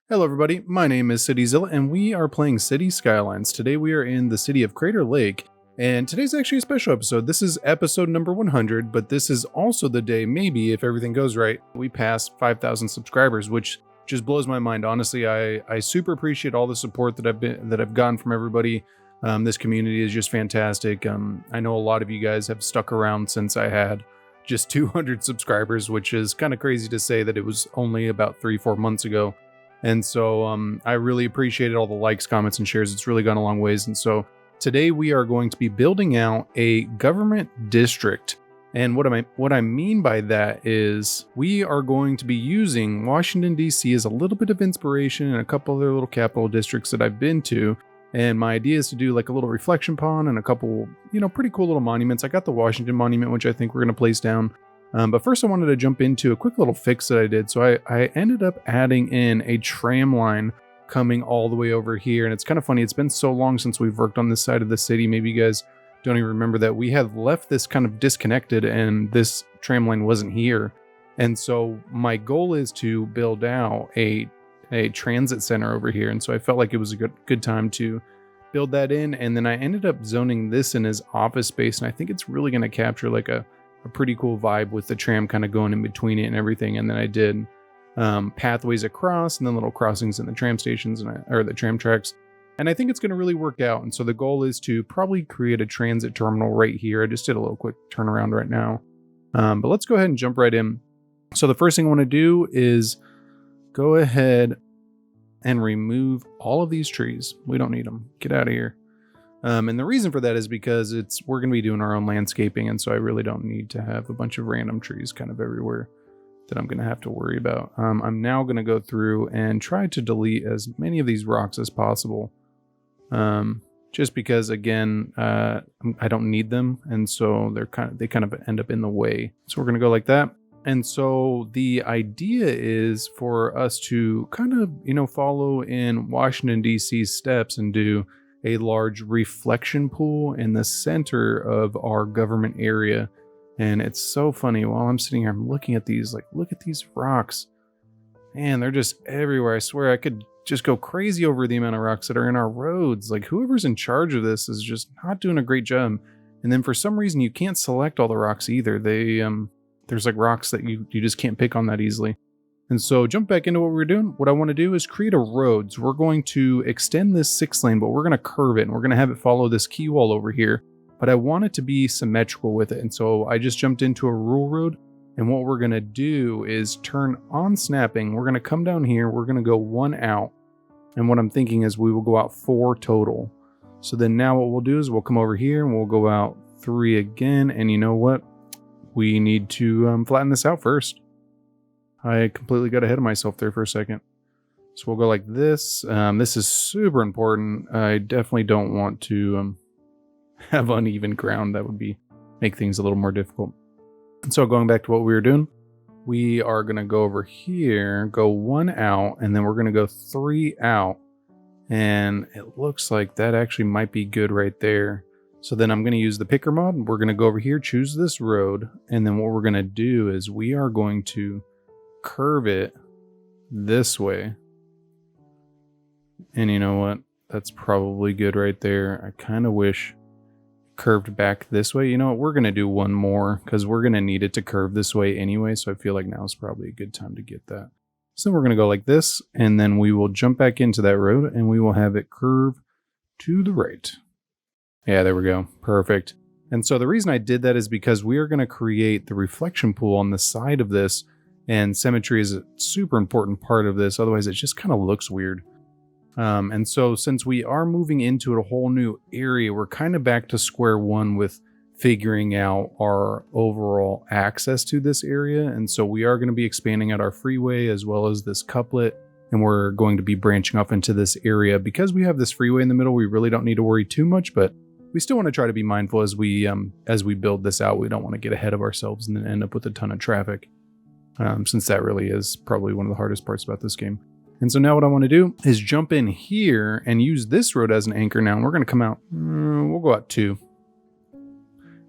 Hello everybody, my name is CityZilla and we are playing City Skylines. Today we are in the city of Crater Lake, and today's actually a special episode. This is episode number 100, but this is also the day, maybe if everything goes right, we pass 5,000 subscribers, which just blows my mind. Honestly, I super appreciate all the support that I've gotten from everybody. This community is just fantastic. I know a lot of you guys have stuck around since I had just 200 subscribers, which is kind of crazy to say that it was only about 3-4 months ago. And so I really appreciated all the likes, comments, and shares. It's really gone a long ways. And so today we are going to be building out a government district. And what I mean by that is we are going to be using Washington, D.C. as a little bit of inspiration and a couple other little capital districts that I've been to. And my idea is to do like a little reflection pond and a couple, pretty cool little monuments. I got the Washington Monument, which I think we're going to place down. But first I wanted to jump into a quick little fix that I did. So I ended up adding in a tram line coming all the way over here. And it's kind of funny. It's been so long since we've worked on this side of the city. Maybe you guys don't even remember that we have left this kind of disconnected and this tram line wasn't here. And so my goal is to build out a transit center over here. And so I felt like it was a good time to build that in. And then I ended up zoning this in as office space. And I think it's really going to capture like a pretty cool vibe with the tram kind of going in between it and everything. And then I did pathways across and then little crossings in the tram stations or the tram tracks. And I think it's going to really work out. And so the goal is to probably create a transit terminal right here. I just did a little quick turnaround right now. But let's go ahead and jump right in. So the first thing I want to do is go ahead and remove all of these trees. We don't need them. Get out of here. And the reason for that is because we're going to be doing our own landscaping, and so I really don't need to have a bunch of random trees kind of everywhere that I'm going to have to worry about. I'm now going to go through and try to delete as many of these rocks as possible, just because, again, I don't need them, and so they kind of end up in the way. So we're going to go like that. And so the idea is for us to kind of, follow in Washington, D.C.'s steps and do a large reflection pool in the center of our government area. And it's so funny, while I'm sitting here, I'm looking at these, like, look at these rocks. Man, they're just everywhere. I swear I could just go crazy over the amount of rocks that are in our roads. Like, whoever's in charge of this is just not doing a great job. And then for some reason, you can't select all the rocks either. There's like rocks that you just can't pick on that easily. And so jump back into what we're doing. What I want to do is create a road. So we're going to extend this 6 lane, but we're going to curve it and we're going to have it follow this key wall over here. But I want it to be symmetrical with it. And so I just jumped into a rule road. And what we're going to do is turn on snapping. We're going to come down here. We're going to go 1 out. And what I'm thinking is we will go out 4 total. So then now what we'll do is we'll come over here and we'll go out 3 again. And you know what? We need to flatten this out first. I completely got ahead of myself there for a second. So we'll go like this. This is super important. I definitely don't want to have uneven ground. That would make things a little more difficult. And so going back to what we were doing, we are going to go over here, go 1 out, and then we're going to go 3 out. And it looks like that actually might be good right there. So then I'm going to use the picker mod. We're going to go over here, choose this road. And then what we're going to do is we are going to curve it this way. And you know what? That's probably good right there. I kind of wish curved back this way. You know what? We're going to do one more because we're going to need it to curve this way anyway. So I feel like now is probably a good time to get that. So we're going to go like this, and then we will jump back into that road and we will have it curve to the right. Yeah, there we go. Perfect. And so the reason I did that is because we are going to create the reflection pool on the side of this. And symmetry is a super important part of this. Otherwise, it just kind of looks weird. And so since we are moving into a whole new area, we're kind of back to square one with figuring out our overall access to this area. And so we are going to be expanding out our freeway as well as this couplet. And we're going to be branching off into this area. Because we have this freeway in the middle, we really don't need to worry too much. But we still want to try to be mindful as we build this out. We don't want to get ahead of ourselves and then end up with a ton of traffic. Since that really is probably one of the hardest parts about this game. And so now what I want to do is jump in here and use this road as an anchor now. And we're going to come out, we'll go out 2.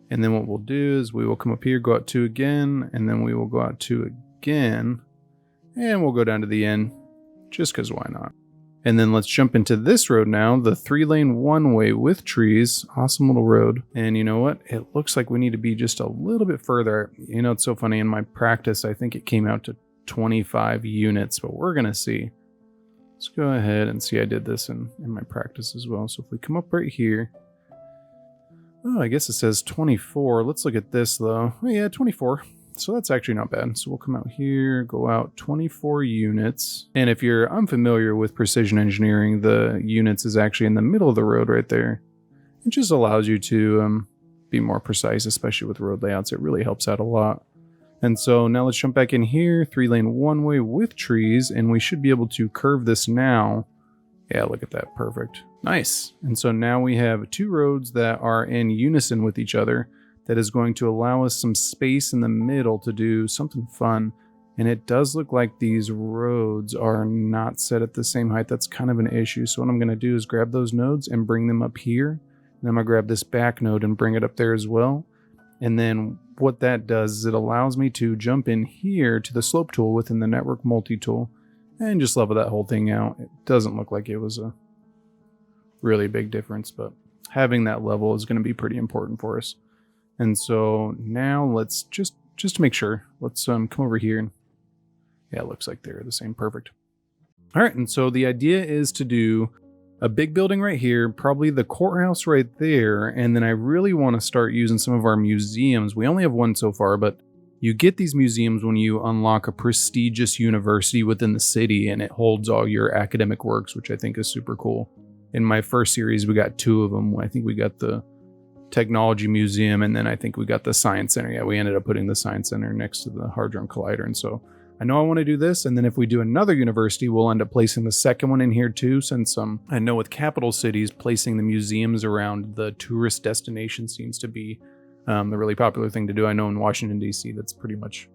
And then what we'll do is we will come up here, go out 2 again, and then we will go out 2 again. And we'll go down to the end. just because why not? And then let's jump into this road now, the 3-lane one-way with trees. Awesome little road. And you know what? It looks like we need to be just a little bit further. You know, it's so funny. In my practice, I think it came out to 25 units, but we're going to see. Let's go ahead and see. I did this in my practice as well. So if we come up right here. Oh, I guess it says 24. Let's look at this, though. Oh, yeah, 24. So that's actually not bad. So we'll come out here, go out 24 units. And if you're unfamiliar with precision engineering, the units is actually in the middle of the road right there. It just allows you to be more precise, especially with road layouts. It really helps out a lot. And so now let's jump back in here, 3-lane one-way with trees, and we should be able to curve this now. Yeah, look at that. Perfect. Nice. And so now we have 2 roads that are in unison with each other. That is going to allow us some space in the middle to do something fun. And it does look like these roads are not set at the same height. That's kind of an issue. So what I'm going to do is grab those nodes and bring them up here. And I'm going to grab this back node and bring it up there as well. And then what that does is it allows me to jump in here to the slope tool within the network multi-tool and just level that whole thing out. It doesn't look like it was a really big difference, but having that level is going to be pretty important for us. And so now let's just to make sure, let's come over here. And yeah, it looks like they're the same. Perfect. All right. And so the idea is to do a big building right here, probably the courthouse right there. And then I really want to start using some of our museums. We only have one so far, but you get these museums when you unlock a prestigious university within the city and it holds all your academic works, which I think is super cool. In my first series, we got 2 of them. I think we got the Technology Museum, and then I think we got the Science Center. Yeah, we ended up putting the Science Center next to the Hadron Collider, and so I know I want to do this, and then if we do another university, we'll end up placing the second one in here too, since I know with capital cities, placing the museums around the tourist destination seems to be the really popular thing to do. I know in Washington, D.C., that's pretty much,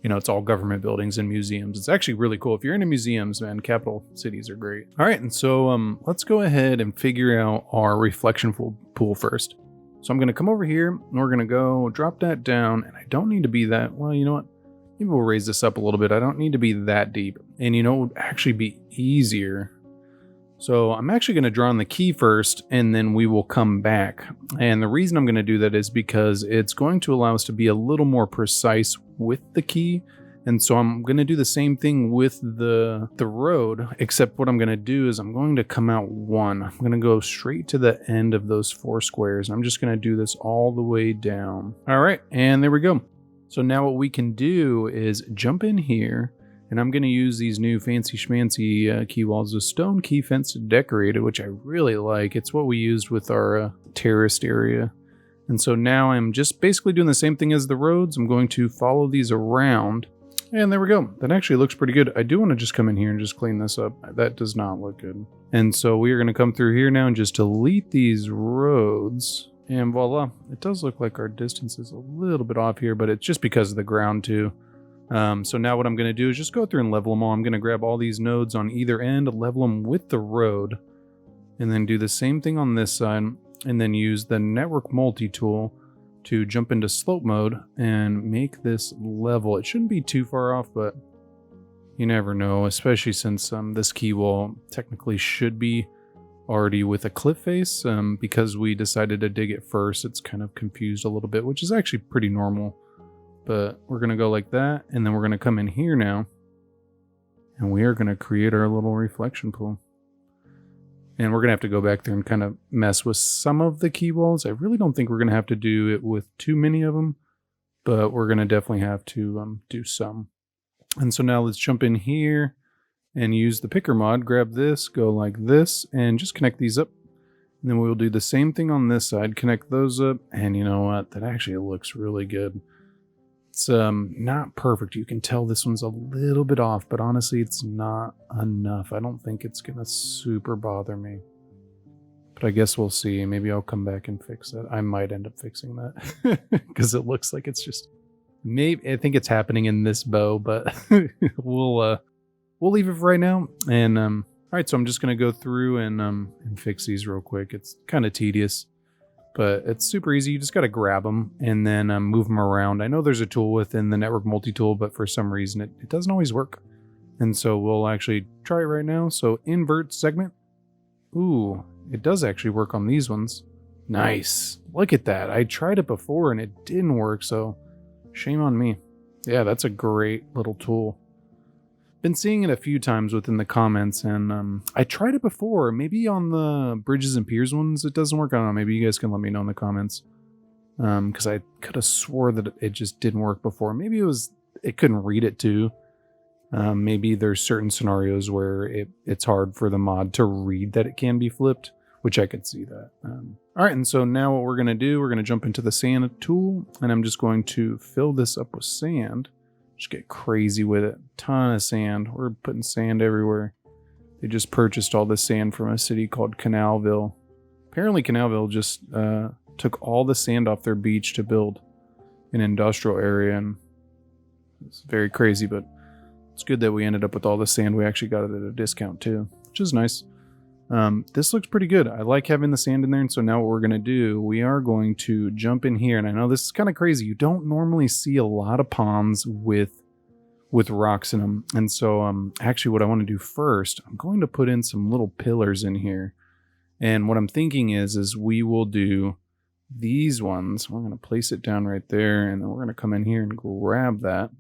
you know, it's all government buildings and museums. It's actually really cool. If you're into museums, man, capital cities are great. All right, and so let's go ahead and figure out our reflection pool first. So I'm going to come over here, and we're going to go drop that down, and I don't need to be that, well, you know what? Maybe we'll raise this up a little bit. I don't need to be that deep. And you know, it would actually be easier. So I'm actually going to draw on the key first, and then we will come back. And the reason I'm going to do that is because it's going to allow us to be a little more precise with the key. And so I'm going to do the same thing with the road, except what I'm going to do is I'm going to come out 1. I'm going to go straight to the end of those 4 squares. I'm just going to do this all the way down. All right, and there we go. So now what we can do is jump in here, and I'm going to use these new fancy schmancy key walls, the stone key fence decorated, which I really like. It's what we used with our terraced area. And so now I'm just basically doing the same thing as the roads. I'm going to follow these around. And there we go. That actually looks pretty good. I do want to just come in here and just clean this up. That does not look good. And so we are going to come through here now and just delete these roads. And voila, it does look like our distance is a little bit off here, but it's just because of the ground too. So now what I'm going to do is just go through and level them all. I'm going to grab all these nodes on either end, level them with the road, and then do the same thing on this side, and then use the network multi-tool to jump into slope mode and make this level. It shouldn't be too far off, but you never know, especially since this key wall technically should be already with a cliff face. Because we decided to dig it first, it's kind of confused a little bit, which is actually pretty normal. But we're going to go like that, and then we're going to come in here now, and we are going to create our little reflection pool. And we're going to have to go back there and kind of mess with some of the key walls. I really don't think we're going to have to do it with too many of them, but we're going to definitely have to do some. And so now let's jump in here and use the picker mod. Grab this, go like this, and just connect these up. And then we'll do the same thing on this side, connect those up. And you know what? That actually looks really good. It's not perfect. You can tell this one's a little bit off, but honestly, it's not enough. I don't think it's gonna super bother me. But I guess we'll see. Maybe I'll come back and fix that. I might end up fixing that because it looks like it's just maybe. I think it's happening in this bow, but we'll leave it for right now. And all right, so I'm just gonna go through and fix these real quick. It's kind of tedious, but it's super easy. You just got to grab them and then move them around. I know there's a tool within the network multi-tool, but for some reason it doesn't always work. And so we'll actually try it right now. So invert segment. Ooh, it does actually work on these ones. Nice. Look at that. I tried it before and it didn't work, so shame on me. Yeah, that's a great little tool. Been seeing it a few times within the comments, and I tried it before. Maybe on the bridges and piers ones it doesn't work. I don't know. Maybe you guys can let me know in the comments. Because I could have swore that it just didn't work before. Maybe it couldn't read it too. Maybe there's certain scenarios where it's hard for the mod to read that it can be flipped, which I could see that. All right, and so now what we're going to do, we're going to jump into the sand tool, and I'm just going to fill this up with sand. Just get crazy with it. Ton of sand. We're putting sand everywhere. They just purchased all this sand from a city called Canalville. Apparently Canalville just took all the sand off their beach to build an industrial area, and it's very crazy, but it's good that we ended up with all the sand. We actually got it at a discount too, which is nice. This looks pretty good. I like having the sand in there, and so now what we're going to do, we are going to jump in here, and I know this is kind of crazy. You don't normally see a lot of ponds with rocks in them, and so actually what I want to do first, I'm going to put in some little pillars in here, and what I'm thinking is we will do these ones. We're going to place it down right there, and then we're going to come in here and grab that,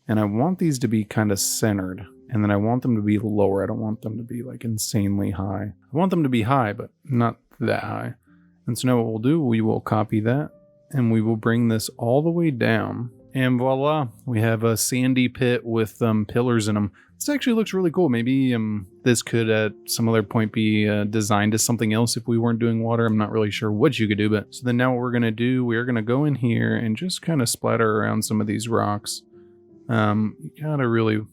and I want these to be kind of centered. And then I want them to be lower. I don't want them to be like insanely high. I want them to be high, but not that high. And so now what we'll do, we will copy that and we will bring this all the way down. And voila, we have a sandy pit with pillars in them. This actually looks really cool. Maybe this could at some other point be designed as something else if we weren't doing water. I'm not really sure what you could do. But so then now what we're going to do, we are going to go in here and just kind of splatter around some of these rocks. You gotta really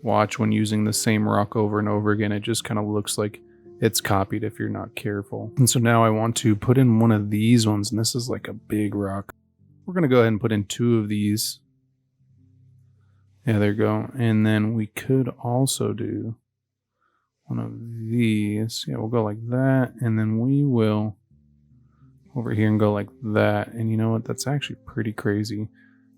watch when using the same rock over and over again. It just kind of looks like it's copied if you're not careful. And so now I want to put in one of these ones, and this is like a big rock. We're going to go ahead and put in 2 of these. Yeah, there you go. And then we could also do one of these. Yeah, we'll go like that, and then we will over here and go like that. And you know what? That's actually pretty crazy.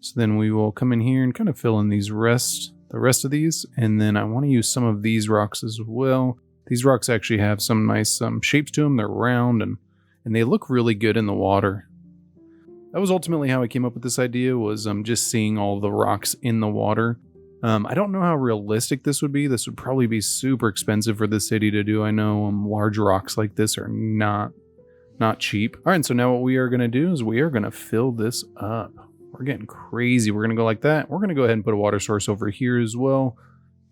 So then we will come in here and kind of fill in these the rest of these, and then I want to use some of these rocks as well. These rocks actually have some nice shapes to them. They're round and they look really good in the water. That was ultimately how I came up with this idea, was just seeing all the rocks in the water. I don't know how realistic this would be. This would probably be super expensive for the city to do. I know large rocks like this are not cheap. All right, so now what we are going to do is we are going to fill this up. We're getting crazy. We're going to go like that. We're going to go ahead and put a water source over here as well.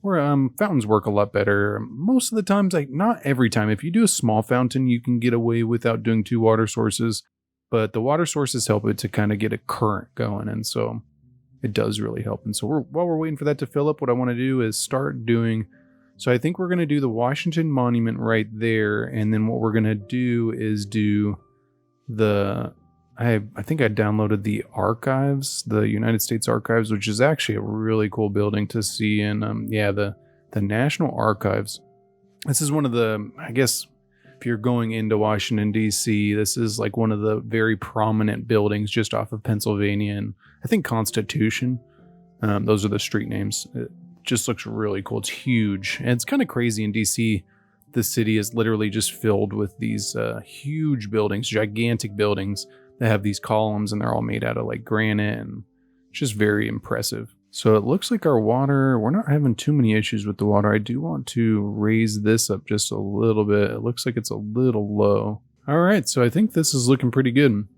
Where fountains work a lot better. Most of the times, like not every time. If you do a small fountain, you can get away without doing 2 water sources. But the water sources help it to kind of get a current going. And so it does really help. And so while we're waiting for that to fill up, what I want to do is start doing. So I think we're going to do the Washington Monument right there. And then what we're going to do is do the... I think I downloaded the archives, the United States Archives, which is actually a really cool building to see in, the National Archives. This is one of the, I guess, if you're going into Washington, D.C., this is like one of the very prominent buildings just off of Pennsylvania, and I think Constitution. Those are the street names. It just looks really cool. It's huge, and it's kind of crazy in D.C. The city is literally just filled with these huge buildings, gigantic buildings. They have these columns and they're all made out of like granite, and it's just very impressive. So it looks like our water, we're not having too many issues with the water. I do want to raise this up just a little bit. It looks like it's a little low. All right, so I think this is looking pretty good.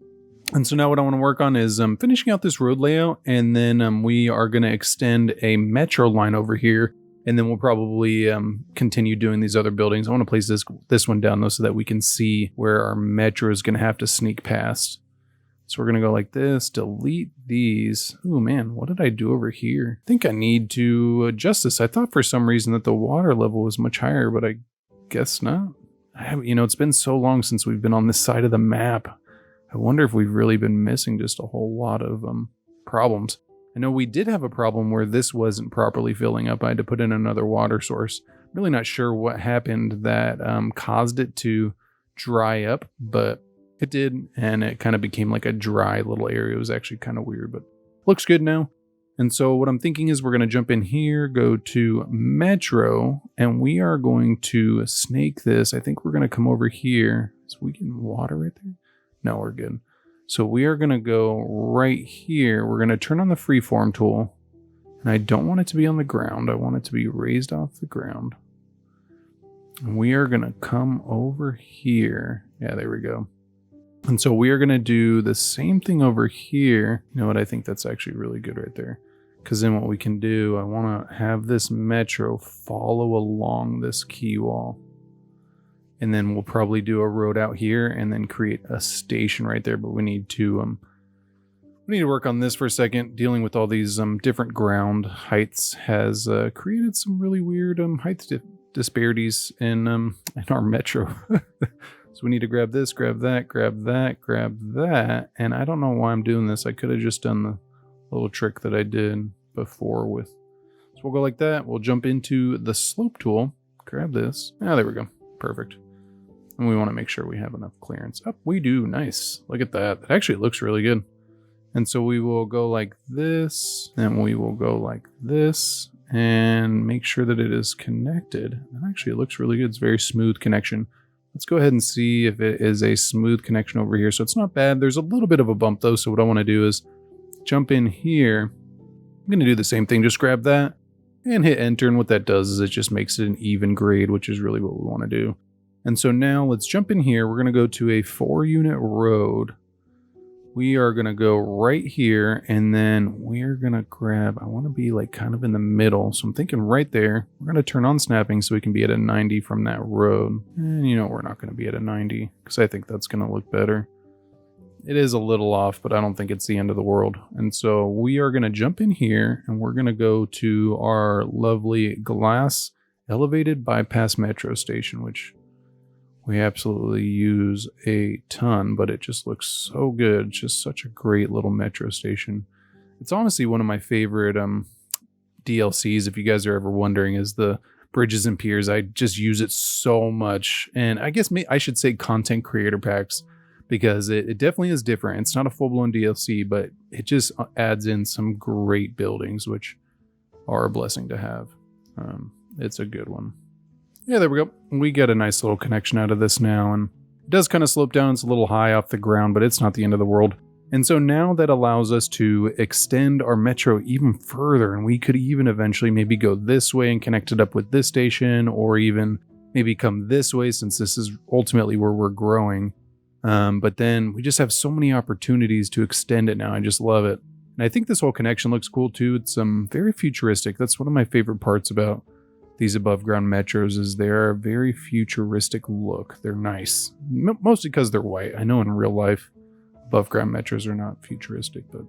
And so now what I want to work on is finishing out this road layout, and then we are going to extend a metro line over here. And then we'll probably continue doing these other buildings. I want to place this one down though, so that we can see where our metro is going to have to sneak past. So we're going to go like this, delete these. Oh man, what did I do over here? I think I need to adjust this. I thought for some reason that the water level was much higher, but I guess not. It's been so long since we've been on this side of the map. I wonder if we've really been missing just a whole lot of problems. I know we did have a problem where this wasn't properly filling up. I had to put in another water source. I'm really not sure what happened that caused it to dry up, but it did, and it kind of became like a dry little area. It was actually kind of weird, but looks good now. And so what I'm thinking is we're going to jump in here, go to Metro, and we are going to snake this. I think we're going to come over here. So we getting water right there? No, we're good. So we are going to go right here. We're going to turn on the freeform tool. And I don't want it to be on the ground. I want it to be raised off the ground. And we are going to come over here. Yeah, there we go. And so we are going to do the same thing over here. You know what? I think that's actually really good right there. Because then what we can do, I want to have this Metro follow along this key wall. And then we'll probably do a road out here and then create a station right there. But we need to work on this for a second. Dealing with all these different ground heights has created some really weird height disparities in our Metro. So we need to grab this, grab that, grab that, grab that. And I don't know why I'm doing this. I could have just done the little trick that I did before with. So we'll go like that. We'll jump into the slope tool. Grab this. Ah, there we go. Perfect. And we want to make sure we have enough clearance. Up, we do. Nice. Look at that. That actually looks really good. And so we will go like this. And we will go like this. And make sure that it is connected. And actually, it looks really good. It's a very smooth connection. Let's go ahead and see if it is a smooth connection over here. So it's not bad. There's a little bit of a bump though. So what I want to do is jump in here. I'm going to do the same thing. Just grab that and hit enter. And what that does is it just makes it an even grade, which is really what we want to do. And so now let's jump in here. We're going to go to a 4-unit road. We are going to go right here, and then we're going to grab, I want to be like kind of in the middle. So I'm thinking right there. We're going to turn on snapping so we can be at a 90 from that road. And you know, we're not going to be at a 90 because I think that's going to look better. It is a little off, but I don't think it's the end of the world. And so we are going to jump in here, and we're going to go to our lovely glass elevated bypass metro station, which we absolutely use a ton, but it just looks so good. It's just such a great little metro station. It's honestly one of my favorite DLCs, if you guys are ever wondering, is the Bridges and Piers. I just use it so much. And I guess I should say content creator packs, because it definitely is different. It's not a full-blown DLC, but it just adds in some great buildings, which are a blessing to have. It's a good one. Yeah, there we go. We get a nice little connection out of this now, and it does kind of slope down. It's a little high off the ground, but it's not the end of the world. And so now that allows us to extend our metro even further, and we could even eventually maybe go this way and connect it up with this station, or even maybe come this way, since this is ultimately where we're growing. But then we just have so many opportunities to extend it now. I just love it. And I think this whole connection looks cool too. It's very futuristic. That's one of my favorite parts about these above ground metros, is they're a very futuristic look. They're nice, mostly because they're white. I know in real life above ground metros are not futuristic, but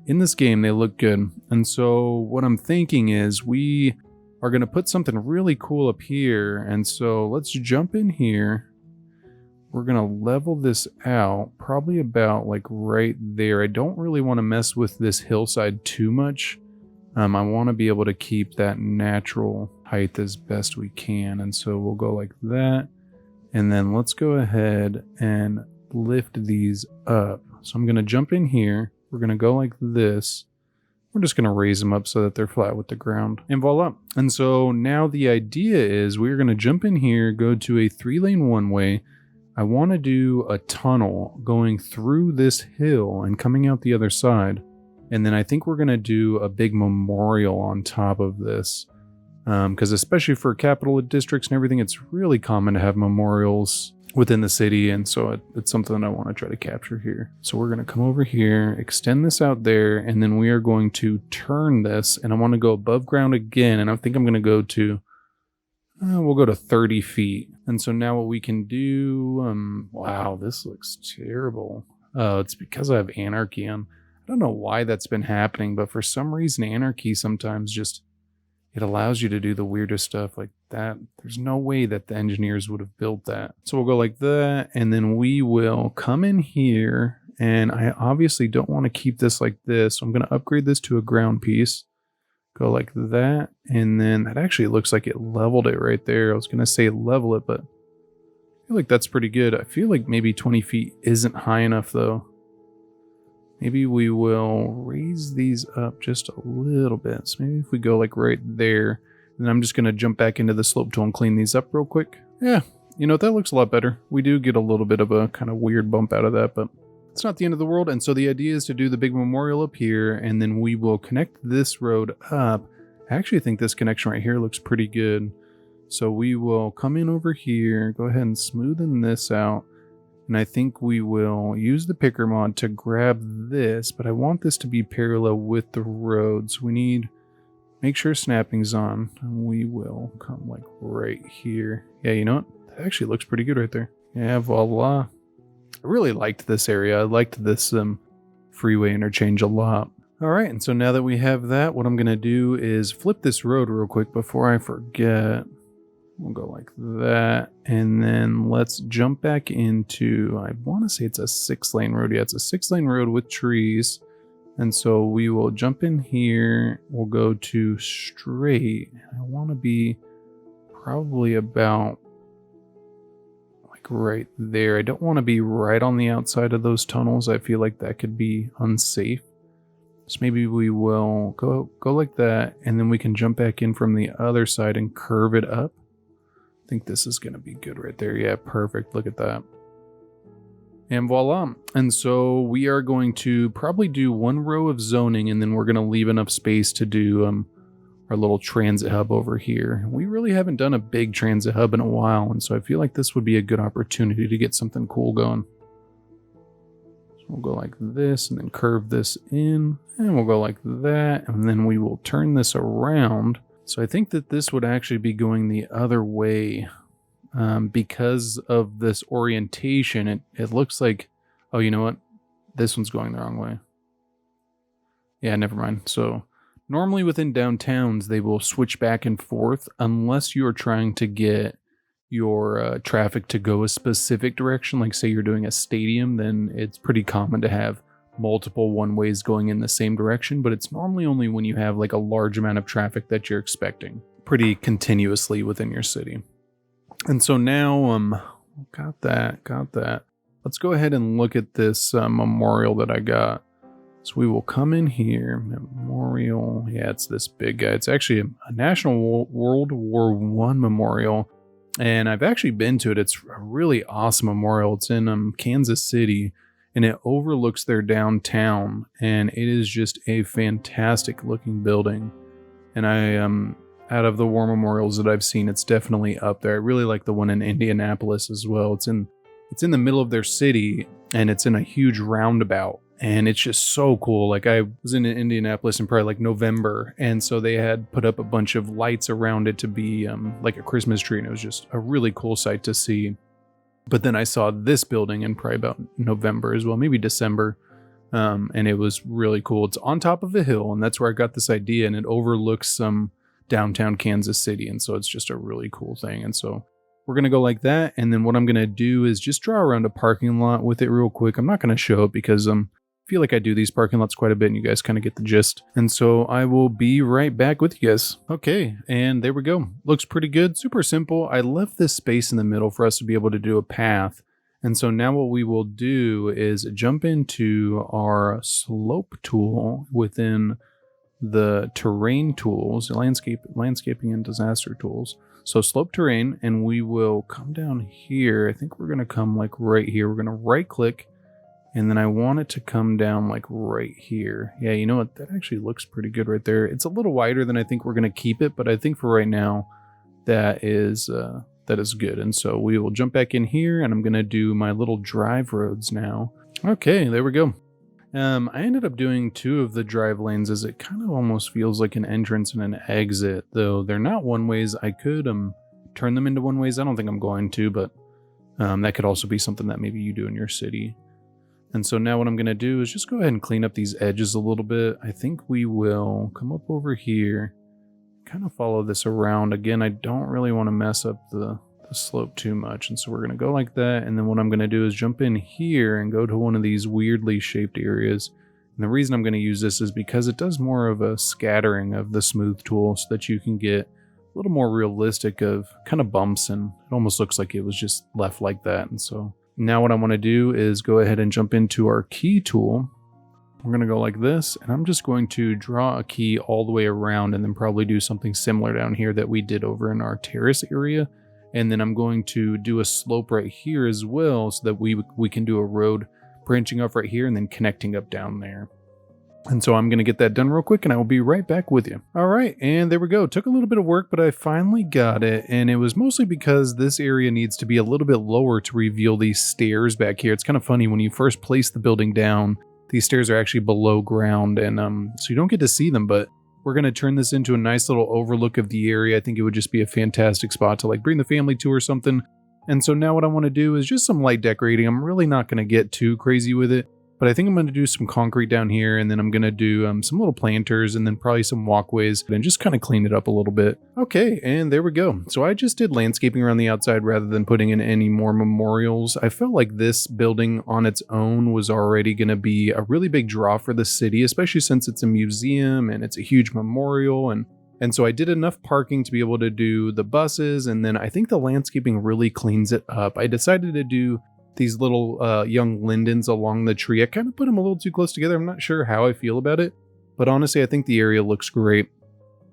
in this game they look good. And so what I'm thinking is we are going to put something really cool up here. And so let's jump in here. We're going to level this out probably about like right there. I don't really want to mess with this hillside too much. I want to be able to keep that natural height as best we can. And so we'll go like that. And then let's go ahead and lift these up. So I'm going to jump in here. We're going to go like this. We're just going to raise them up so that they're flat with the ground. And voila. And so now the idea is we're going to jump in here, go to a 3-lane one-way. I want to do a tunnel going through this hill and coming out the other side. And then I think we're going to do a big memorial on top of this. Because especially for capital districts and everything, it's really common to have memorials within the city. And so it's something I want to try to capture here. So we're going to come over here, extend this out there, and then we are going to turn this. And I want to go above ground again. And I think I'm going to go to, we'll go to 30 feet. And so now what we can do, wow, this looks terrible. It's because I have anarchy on. I don't know why that's been happening, but for some reason, anarchy sometimes just, it allows you to do the weirdest stuff like that. There's no way that the engineers would have built that. So we'll go like that, and then we will come in here, and I obviously don't want to keep this like this. So I'm going to upgrade this to a ground piece. Go like that, and then that actually looks like it leveled it right there. I was going to say level it, but I feel like that's pretty good. I feel like maybe 20 feet isn't high enough though. Maybe we will raise these up just a little bit. So maybe if we go like right there, then I'm just going to jump back into the slope tool and clean these up real quick. Yeah, you know, that looks a lot better. We do get a little bit of a kind of weird bump out of that, but it's not the end of the world. And so the idea is to do the big memorial up here, and then we will connect this road up. I actually think this connection right here looks pretty good. So we will come in over here, go ahead and smoothen this out. And I think we will use the picker mod to grab this, but I want this to be parallel with the road. So we need, make sure snapping's on, and we will come like right here. Yeah, you know what? That actually looks pretty good right there. Yeah, voila. I really liked this area. I liked this freeway interchange a lot. All right, and so now that we have that, what I'm gonna do is flip this road real quick before I forget. We'll go like that, and then let's jump back into, I want to say it's a 6-lane road. Yeah, it's a 6-lane road with trees. And so we will jump in here. We'll go to straight. I want to be probably about like right there. I don't want to be right on the outside of those tunnels. I feel like that could be unsafe. So maybe we will go like that, and then we can jump back in from the other side and curve it up. I think this is going to be good right there. Yeah, perfect. Look at that. And voila. And so we are going to probably do one row of zoning, and then we're going to leave enough space to do our little transit hub over here. We really haven't done a big transit hub in a while, and so I feel like this would be a good opportunity to get something cool going. So we'll go like this and then curve this in, and we'll go like that, and then we will turn this around. So I think that this would actually be going the other way because of this orientation. It looks like, oh, you know what? This one's going the wrong way. Yeah, never mind. So normally within downtowns, they will switch back and forth unless you're trying to get your traffic to go a specific direction. Like say you're doing a stadium, then it's pretty common to have multiple one-ways going in the same direction, but it's normally only when you have like a large amount of traffic that you're expecting pretty continuously within your city. And so now, got that. Let's go ahead and look at this memorial that I got. So we will come in here, memorial. Yeah, it's this big guy. It's actually a National World War I memorial, and I've actually been to it. It's a really awesome memorial. It's in Kansas City, and it overlooks their downtown, and it is just a fantastic looking building. And I out of the war memorials that I've seen, it's definitely up there. I really like the one in Indianapolis as well. It's in the middle of their city, and it's in a huge roundabout, and it's just so cool. Like I was in Indianapolis in probably like November, and so they had put up a bunch of lights around it to be like a Christmas tree, and it was just a really cool sight to see. But then I saw this building in probably about November as well, maybe December. And it was really cool. It's on top of a hill, and that's where I got this idea, and it overlooks some downtown Kansas City. And so it's just a really cool thing. And so we're going to go like that. And then what I'm going to do is just draw around a parking lot with it real quick. I'm not going to show it because I feel like I do these parking lots quite a bit, and you guys kind of get the gist. And so I will be right back with you guys. Okay, and there we go. Looks pretty good. Super simple. I left this space in the middle for us to be able to do a path. And so now what we will do is jump into our slope tool within the terrain tools, landscaping and disaster tools. So slope terrain, and we will come down here. I think we're going to come like right here. We're going to right click, and then I want it to come down like right here. Yeah, you know what? That actually looks pretty good right there. It's a little wider than I think we're going to keep it, but I think for right now, that is good. And so we will jump back in here, and I'm going to do my little drive roads now. Okay, there we go. I ended up doing 2 of the drive lanes, as it kind of almost feels like an entrance and an exit, though they're not one ways. I could turn them into one ways. I don't think I'm going to, but that could also be something that maybe you do in your city. And so now what I'm going to do is just go ahead and clean up these edges a little bit. I think we will come up over here, kind of follow this around. Again, I don't really want to mess up the slope too much, and so we're going to go like that. And then what I'm going to do is jump in here and go to one of these weirdly shaped areas. And the reason I'm going to use this is because it does more of a scattering of the smooth tool, so that you can get a little more realistic of kind of bumps, and it almost looks like it was just left like that. And so now what I want to do is go ahead and jump into our key tool, We're going to go like this, and I'm just going to draw a key all the way around and then probably do something similar down here that we did over in our terrace area. And then I'm going to do a slope right here as well so that we can do a road branching off right here and then connecting up down there. And so I'm going to get that done real quick and I will be right back with you. All right, and there we go. Took a little bit of work, but I finally got it. And it was mostly because this area needs to be a little bit lower to reveal these stairs back here. It's kind of funny when you first place the building down, these stairs are actually below ground, and so you don't get to see them, but we're going to turn this into a nice little overlook of the area. I think it would just be a fantastic spot to like bring the family to or something. And so now what I want to do is just some light decorating. I'm really not going to get too crazy with it, but I think I'm going to do some concrete down here, and then I'm going to do some little planters and then probably some walkways and just kind of clean it up a little bit. Okay, and there we go. So I just did landscaping around the outside rather than putting in any more memorials. I felt like this building on its own was already going to be a really big draw for the city, especially since it's a museum and it's a huge memorial. And so I did enough parking to be able to do the buses, and then I think the landscaping really cleans it up. I decided to do these little young lindens along the tree. I kind of put them a little too close together. I'm not sure how I feel about it, but honestly, I think the area looks great.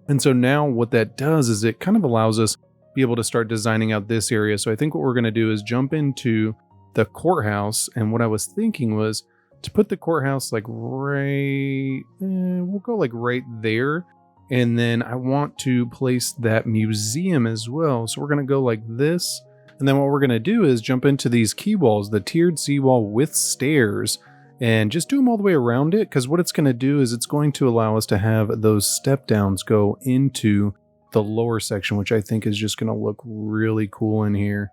And so now what that does is it kind of allows us to be able to start designing out this area. So I think what we're going to do is jump into the courthouse. And what I was thinking was to put the courthouse like we'll go like right there. And then I want to place that museum as well. So we're going to go like this. And then what we're going to do is jump into these key walls, the tiered seawall with stairs, and just do them all the way around it. Because what it's going to do is it's going to allow us to have those step downs go into the lower section, which I think is just going to look really cool in here.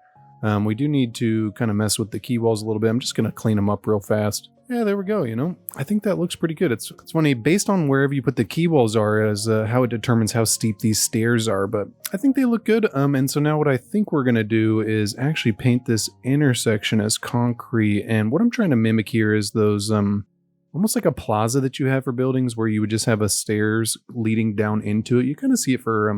We do need to kind of mess with the key walls a little bit. I'm just going to clean them up real fast. Yeah, there we go. You know, I think that looks pretty good. It's funny, based on wherever you put the key walls are as how it determines how steep these stairs are, but I think they look good. And so now what I think we're going to do is actually paint this intersection as concrete. And what I'm trying to mimic here is those almost like a plaza that you have for buildings where you would just have a stairs leading down into it. You kind of see it for, I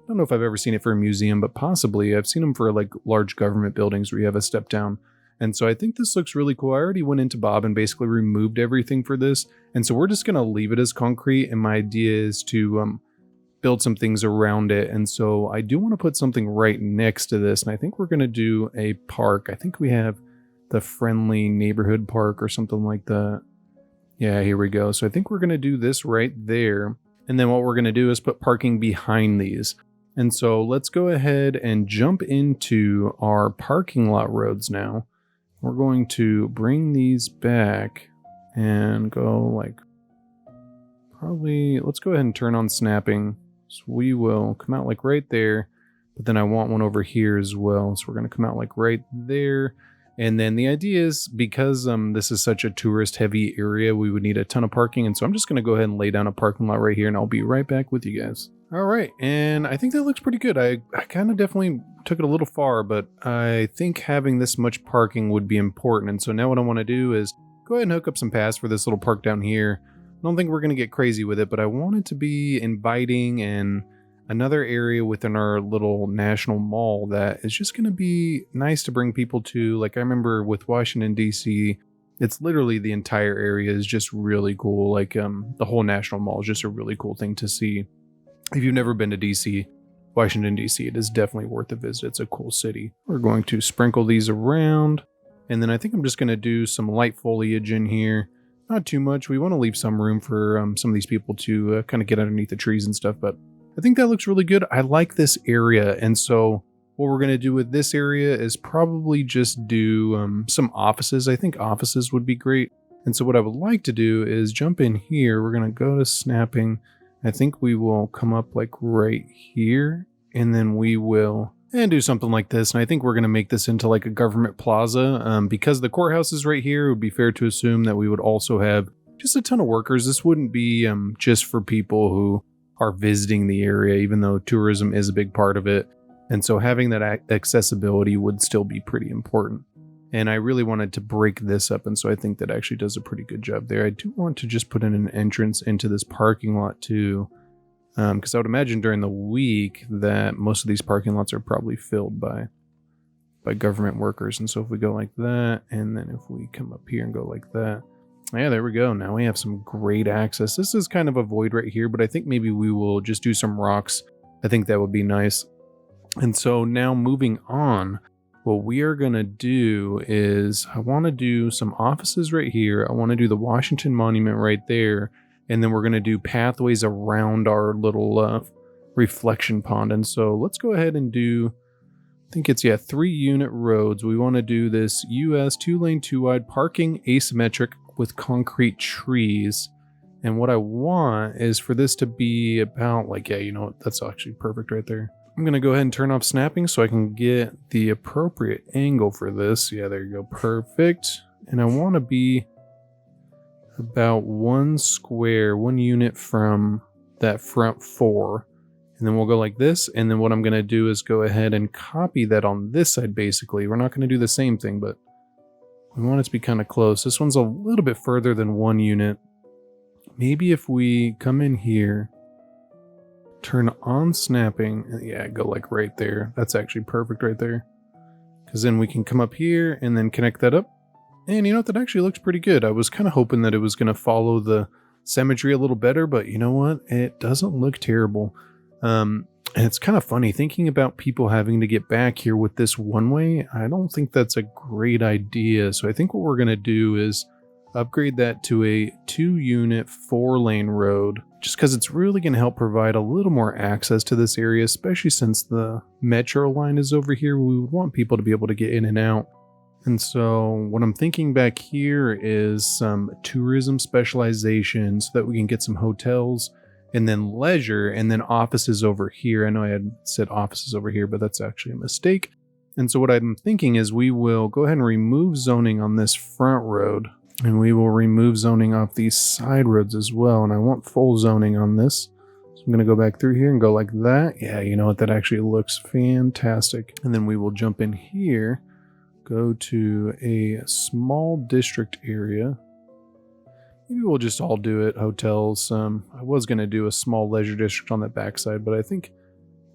don't know if I've ever seen it for a museum, but possibly I've seen them for like large government buildings where you have a step down. And so I think this looks really cool. I already went into Bob and basically removed everything for this. And so we're just going to leave it as concrete. And my idea is to build some things around it. And so I do want to put something right next to this. And I think we're going to do a park. I think we have the friendly neighborhood park or something like that. Yeah, here we go. So I think we're going to do this right there. And then what we're going to do is put parking behind these. And so let's go ahead and jump into our parking lot roads now. We're going to bring these back and go like, probably, let's go ahead and turn on snapping. So we will come out like right there, but then I want one over here as well. So we're going to come out like right there. And then the idea is because this is such a tourist heavy area, we would need a ton of parking. And so I'm just going to go ahead and lay down a parking lot right here and I'll be right back with you guys. All right, and I think that looks pretty good. I kind of definitely took it a little far, but I think having this much parking would be important. And so now what I want to do is go ahead and hook up some paths for this little park down here. I don't think we're going to get crazy with it, but I want it to be inviting and another area within our little national mall that is just going to be nice to bring people to. Like I remember with Washington, D.C., it's literally the entire area is just really cool. Like the whole national mall is just a really cool thing to see. If you've never been to DC, Washington, D.C., it is definitely worth a visit. It's a cool city. We're going to sprinkle these around. And then I think I'm just going to do some light foliage in here. Not too much. We want to leave some room for some of these people to kind of get underneath the trees and stuff. But I think that looks really good. I like this area. And so what we're going to do with this area is probably just do some offices. I think offices would be great. And so what I would like to do is jump in here. We're going to go to snapping. I think we will come up like right here, and then we will do something like this. And I think we're going to make this into like a government plaza. Because the courthouse is right here, it would be fair to assume that we would also have just a ton of workers. This wouldn't be just for people who are visiting the area, even though tourism is a big part of it. And so having that accessibility would still be pretty important. And I really wanted to break this up, and so I think that actually does a pretty good job there. I do want to just put in an entrance into this parking lot too, because I would imagine during the week that most of these parking lots are probably filled by government workers. And so if we go like that, and then if we come up here and go like that, Yeah, there we go. Now we have some great access. This is kind of a void right here, but I think maybe we will just do some rocks. I think that would be nice. And so now moving on, what we are going to do is I want to do some offices right here. I want to do the Washington Monument right there. And then we're going to do pathways around our little reflection pond. And so let's go ahead and do, I think it's, 3 unit roads. We want to do this US 2-lane 2-wide parking asymmetric with concrete trees. And what I want is for this to be about like, yeah, you know what? That's actually perfect right there. I'm going to go ahead and turn off snapping so I can get the appropriate angle for this. Yeah, there you go. Perfect. And I want to be about 1 unit from that front 4. And then we'll go like this. And then what I'm going to do is go ahead and copy that on this side, basically. We're not going to do the same thing, but we want it to be kind of close. This one's a little bit further than 1 unit. Maybe if we come in here, turn on snapping, yeah, go like right there. That's actually perfect right there. Because then we can come up here and then connect that up. And you know what, that actually looks pretty good. I was kind of hoping that it was going to follow the symmetry a little better, but you know what? It doesn't look terrible. And it's kind of funny thinking about people having to get back here with this one way. I don't think that's a great idea. So I think what we're going to do is upgrade that to a 2-unit 4-lane road, just because it's really going to help provide a little more access to this area, especially since the metro line is over here. We would want people to be able to get in and out. And so what I'm thinking back here is some tourism specialization so that we can get some hotels and then leisure and then offices over here. I know I had said offices over here, but that's actually a mistake. And so what I'm thinking is we will go ahead and remove zoning on this front road, and we will remove zoning off these side roads as well. And I want full zoning on this. So I'm going to go back through here and go like that. Yeah, you know what? That actually looks fantastic. And then we will jump in here, go to a small district area. Maybe we'll just all do it. Hotels. I was going to do a small leisure district on that backside, but I think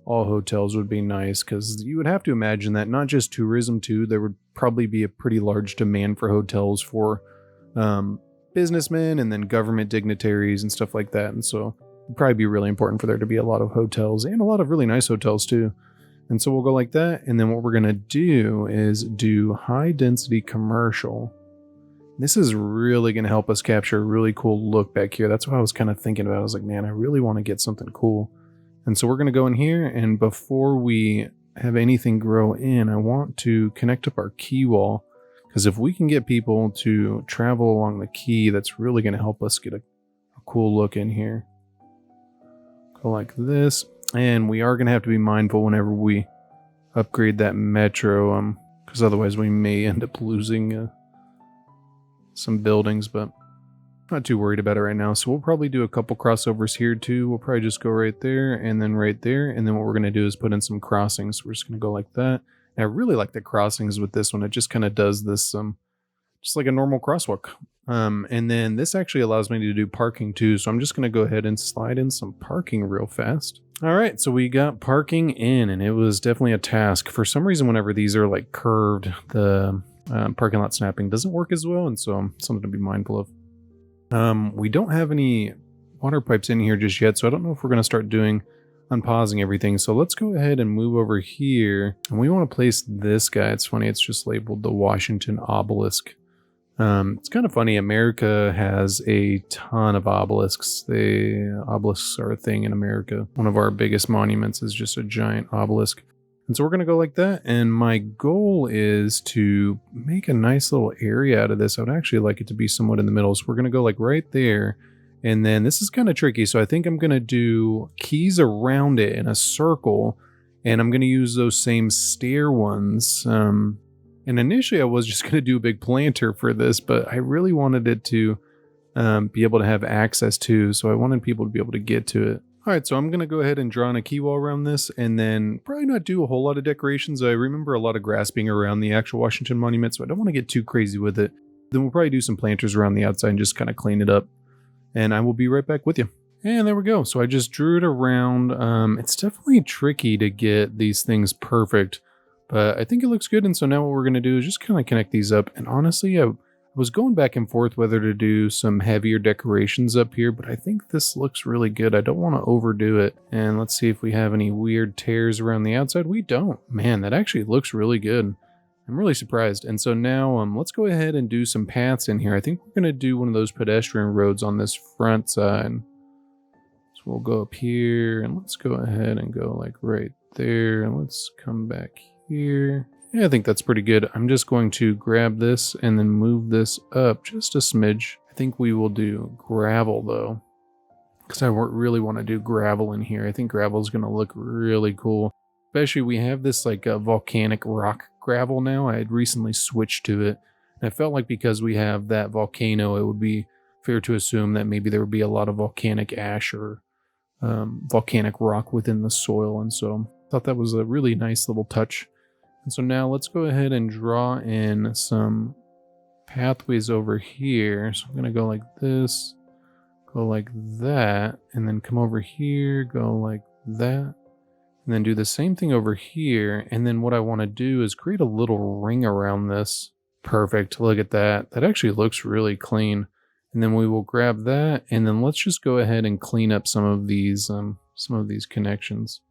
all hotels would be nice because you would have to imagine that not just tourism too, there would probably be a pretty large demand for hotels for businessmen and then government dignitaries and stuff like that. And so it'd probably be really important for there to be a lot of hotels and a lot of really nice hotels too. And so we'll go like that. And then what we're going to do is do high density commercial. This is really going to help us capture a really cool look back here. That's what I was kind of thinking about. I was like, man, I really want to get something cool. And so we're going to go in here, and before we have anything grow in, I want to connect up our key wall, because if we can get people to travel along the key, that's really going to help us get a cool look in here. Go like this, and we are going to have to be mindful whenever we upgrade that metro, because otherwise we may end up losing some buildings, but not too worried about it right now. So we'll probably do a couple crossovers here too. We'll probably just go right there and then right there. And then what we're going to do is put in some crossings. We're just going to go like that. And I really like the crossings with this one. It just kind of does this just like a normal crosswalk. And then this actually allows me to do parking too. So I'm just going to go ahead and slide in some parking real fast. All right, so we got parking in, and it was definitely a task. For some reason, whenever these are like curved, the parking lot snapping doesn't work as well, and so something to be mindful of. We don't have any water pipes in here just yet, so I don't know if we're going to start doing unpausing everything. So let's go ahead and move over here, and we want to place this guy. It's funny, it's just labeled the Washington obelisk. It's kind of funny, America has a ton of obelisks. Obelisks are a thing in America. One of our biggest monuments is just a giant obelisk. And so we're going to go like that. And my goal is to make a nice little area out of this. I would actually like it to be somewhat in the middle. So we're going to go like right there. And then this is kind of tricky. So I think I'm going to do keys around it in a circle. And I'm going to use those same stair ones. And initially I was just going to do a big planter for this, but I really wanted it to be able to have access to. So I wanted people to be able to get to it. All right, so I'm going to go ahead and draw in a key wall around this, and then probably not do a whole lot of decorations. I remember a lot of grass being around the actual Washington Monument, so I don't want to get too crazy with it. Then we'll probably do some planters around the outside and just kind of clean it up. And I will be right back with you. And there we go. So I just drew it around. It's definitely tricky to get these things perfect, but I think it looks good. And so now what we're going to do is just kind of connect these up. And honestly, I was going back and forth whether to do some heavier decorations up here, but I think this looks really good. I don't want to overdo it. And let's see if we have any weird tears around the outside. We don't. Man, that actually looks really good. I'm really surprised. And so now let's go ahead and do some paths in here. I think we're going to do one of those pedestrian roads on this front side. So we'll go up here and let's go ahead and go like right there. And let's come back here. Yeah, I think that's pretty good. I'm just going to grab this and then move this up just a smidge. I think we will do gravel though, because I really want to do gravel in here. I think gravel is going to look really cool. Especially we have this like volcanic rock gravel now. I had recently switched to it. And I felt like because we have that volcano, it would be fair to assume that maybe there would be a lot of volcanic ash or volcanic rock within the soil. And so I thought that was a really nice little touch. And so now let's go ahead and draw in some pathways over here. So I'm going to go like this, go like that, and then come over here, go like that, and then do the same thing over here. And then what I want to do is create a little ring around this. Perfect. Look at that. That actually looks really clean. And then we will grab that, and then let's just go ahead and clean up some of these connections.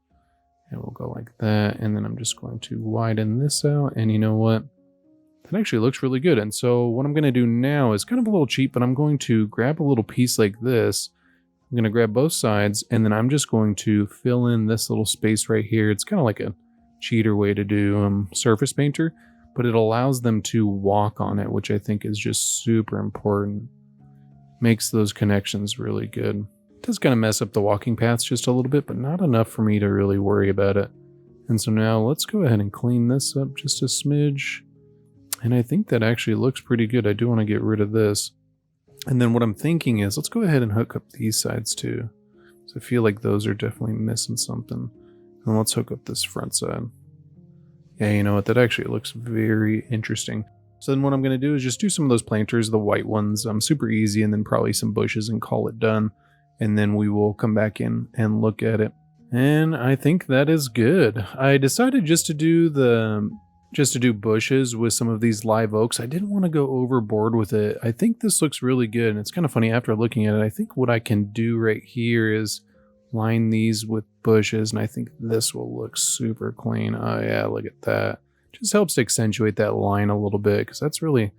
And we'll go like that, and then I'm just going to widen this out, and you know what? That actually looks really good. And so what I'm going to do now is kind of a little cheap, but I'm going to grab a little piece like this. I'm going to grab both sides, and then I'm just going to fill in this little space right here. It's kind of like a cheater way to do Surface Painter, but it allows them to walk on it, which I think is just super important. Makes those connections really good. Does kind of mess up the walking paths just a little bit, but not enough for me to really worry about it. And so now let's go ahead and clean this up just a smidge. And I think that actually looks pretty good. I do want to get rid of this. And then what I'm thinking is let's go ahead and hook up these sides too. So I feel like those are definitely missing something. And let's hook up this front side. Yeah, you know what? That actually looks very interesting. So then what I'm going to do is just do some of those planters, the white ones, super easy, and then probably some bushes and call it done. And then we will come back in and look at it. And I think that is good. I decided just to do bushes with some of these live oaks. I didn't want to go overboard with it. I think this looks really good. And it's kind of funny after looking at it. I think what I can do right here is line these with bushes. And I think this will look super clean. Oh yeah, look at that. Just helps to accentuate that line a little bit, because that's really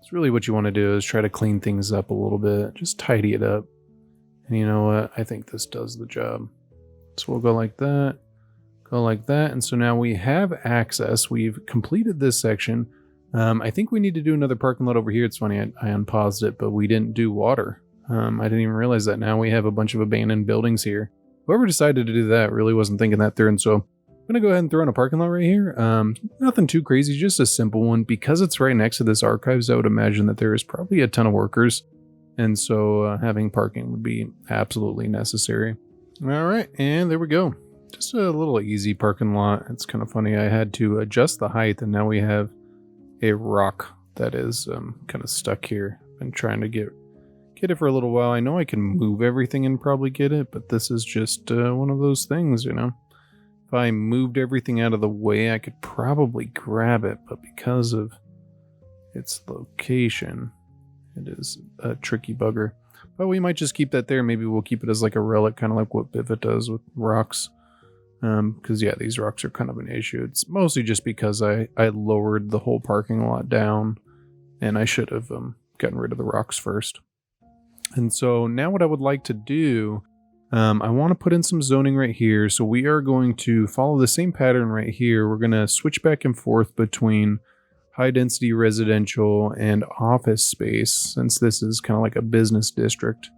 what you want to do, is try to clean things up a little bit. Just tidy it up. And you know what? I think this does the job. So we'll go like that, go like that. And so now we have access. We've completed this section. I think we need to do another parking lot over here. It's funny, I unpaused it, but we didn't do water. I didn't even realize that. Now we have a bunch of abandoned buildings here. Whoever decided to do that really wasn't thinking that through. And so I'm going to go ahead and throw in a parking lot right here. Nothing too crazy, just a simple one. Because it's right next to this archives, I would imagine that there is probably a ton of workers. And so having parking would be absolutely necessary. All right, and there we go. Just a little easy parking lot. It's kind of funny. I had to adjust the height, and now we have a rock that is kind of stuck here. Been trying to get it for a little while. I know I can move everything and probably get it, but this is just one of those things, you know. If I moved everything out of the way, I could probably grab it, but because of its location, it is a tricky bugger. But we might just keep that there. Maybe we'll keep it as like a relic, kind of like what Bivot does with rocks. Because yeah, these rocks are kind of an issue. It's mostly just because I lowered the whole parking lot down, and I should have gotten rid of the rocks first. And so now what I would like to do, I want to put in some zoning right here. So we are going to follow the same pattern right here. We're going to switch back and forth between high density residential and office space, since this is kind of like a business district.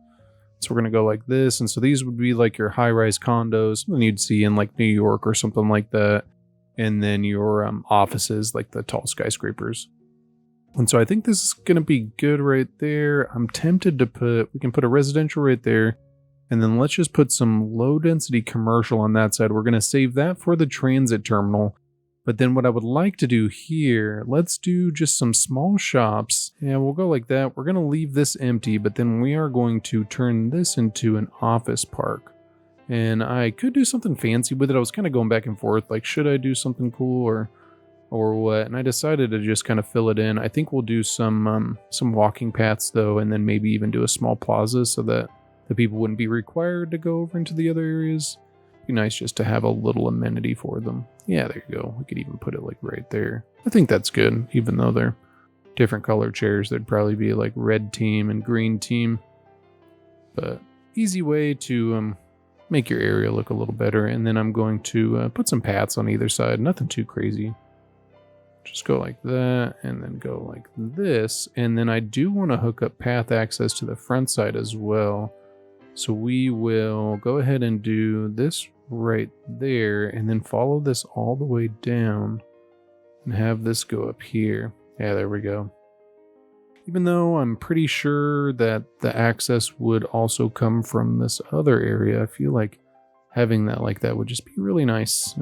So we're going to go like this. And so these would be like your high-rise condos, something you'd see in like New York or something like that. And then your offices, like the tall skyscrapers. And so I think this is going to be good right there. I'm tempted to we can put a residential right there. And then let's just put some low density commercial on that side. We're going to save that for the transit terminal. But then what I would like to do here, let's do just some small shops. Yeah, we'll go like that. We're going to leave this empty, but then we are going to turn this into an office park. And I could do something fancy with it. I was kind of going back and forth, like, should I do something cool, or or what, and I decided to just kind of fill it in. I think we'll do some walking paths though, and then maybe even do a small plaza so that the people wouldn't be required to go over into the other areas. It'd be nice just to have a little amenity for them. Yeah, there you go. We could even put it like right there. I think that's good, even though they're different color chairs. There'd probably be like red team and green team, but easy way to make your area look a little better. And then I'm going to put some paths on either side. Nothing too crazy. Just go like that, and then go like this. And then I do want to hook up path access to the front side as well. So we will go ahead and do this right there, and then follow this all the way down and have this go up here. Yeah, there we go. Even though I'm pretty sure that the access would also come from this other area, I feel like having that like that would just be really nice.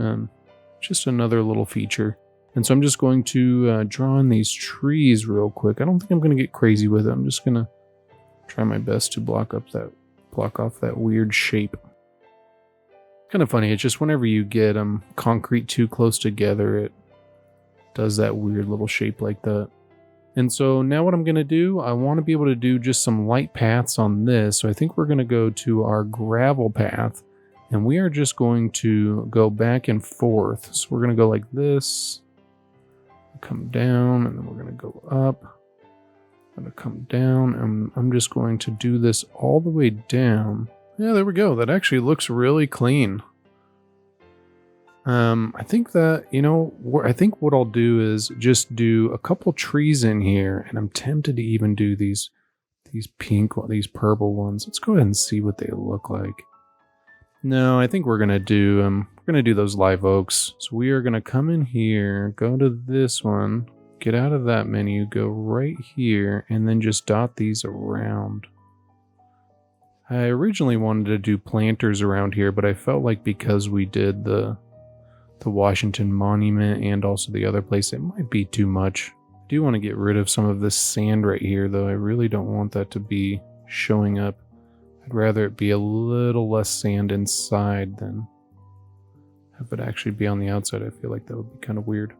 Just another little feature. And so I'm just going to draw in these trees real quick. I don't think I'm going to get crazy with it. I'm just going to try my best to block off that weird shape. Kind of funny. It's just whenever you get concrete too close together, it does that weird little shape like that. And so now what I'm going to do, I want to be able to do just some light paths on this. So I think we're going to go to our gravel path, and we are just going to go back and forth. So we're going to go like this, come down, and then we're going to go up. I'm going to come down, and I'm just going to do this all the way down. Yeah, there we go. That actually looks really clean. I think that, I think what I'll do is just do a couple trees in here, and I'm tempted to even do these purple ones. Let's go ahead and see what they look like. No, I think we're gonna do those live oaks. So we are gonna come in here, go to this one, get out of that menu, go right here, and then just dot these around. I originally wanted to do planters around here, but I felt like because we did the Washington Monument and also the other place, it might be too much. I do want to get rid of some of this sand right here, though. I really don't want that to be showing up. I'd rather it be a little less sand inside than have it actually be on the outside. I feel like that would be kind of weird.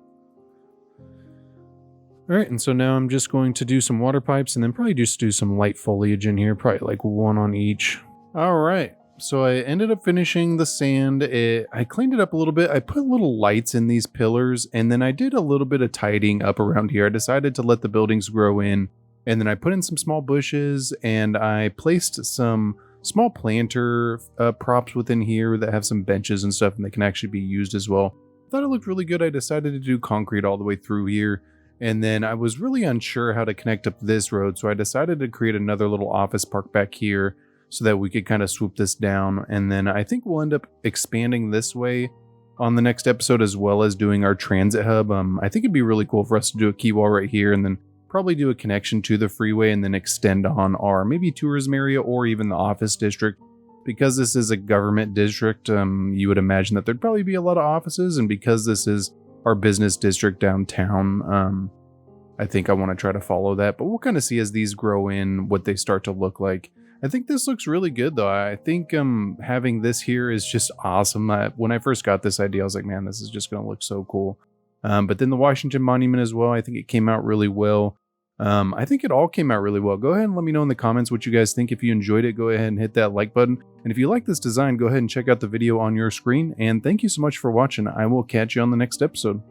Alright, and so now I'm just going to do some water pipes and then probably just do some light foliage in here, probably like one on each. Alright, so I ended up finishing the sand. I cleaned it up a little bit. I put little lights in these pillars, and then I did a little bit of tidying up around here. I decided to let the buildings grow in, and then I put in some small bushes, and I placed some small planter props within here that have some benches and stuff, and they can actually be used as well. Thought it looked really good. I decided to do concrete all the way through here. And then I was really unsure how to connect up this road, so I decided to create another little office park back here so that we could kind of swoop this down. And then I think we'll end up expanding this way on the next episode, as well as doing our transit hub. I think it'd be really cool for us to do a key wall right here, and then probably do a connection to the freeway, and then extend on our maybe tourism area or even the office district. Because this is a government district, you would imagine that there'd probably be a lot of offices, and because this is our business district downtown, I think I want to try to follow that, but we'll kind of see as these grow in what they start to look like. I think this looks really good though. I think having this here is just awesome. When I first got this idea, I was like, man, this is just going to look so cool. But then the Washington Monument as well, I think it came out really well. I think it all came out really well. Go ahead and let me know in the comments what you guys think. If you enjoyed it, go ahead and hit that like button. And if you like this design, go ahead and check out the video on your screen. And thank you so much for watching. I will catch you on the next episode.